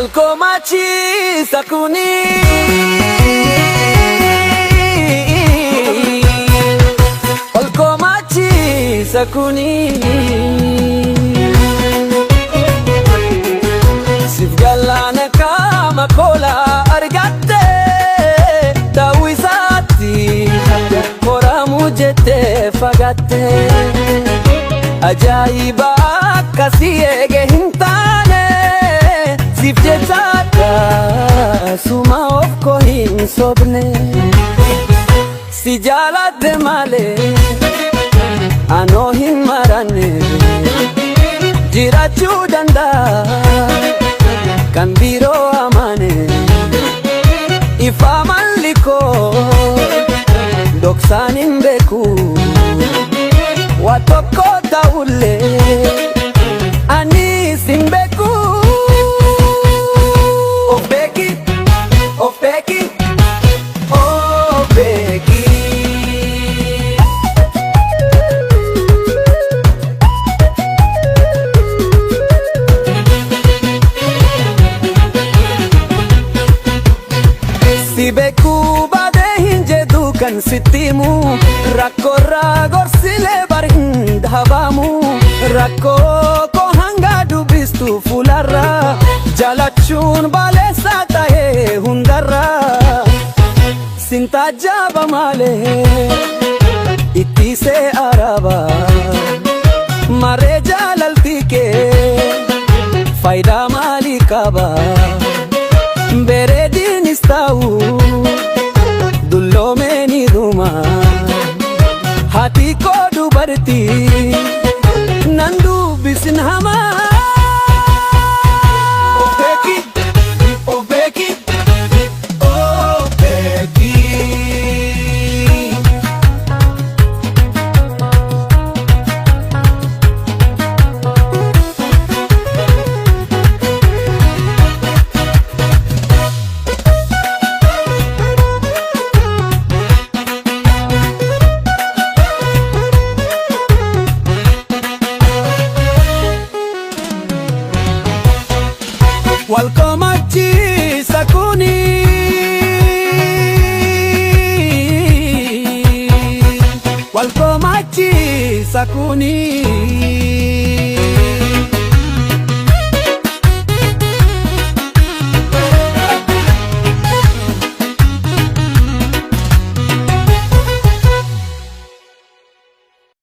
Walkomachi sakuni Walkomachi sakuni Sifgalana kama kola argatte Dawisati kora mujete fagatte Ajaiba kasi ege hintane Sifje chata suma of kohin sobne Si jala de male ano hin marane Jira chudanda kan biro amane Ifa maliko doksanin beku Watoko taule ani simbeku Sibeku bade hinje dukan sitimu Rakko ragor sile barin dhabamu Rakko ko hanga dubistu fularra Jalachun bale sata he hundarra Sinta jaba male iti se araba Mare jalalti ke faida malikaba Bere din istau dullo meni duma hati ko dubarti nandu bisin hama Obeki Obeki Obeki Walkomachi sakuni Walkomachi sakuni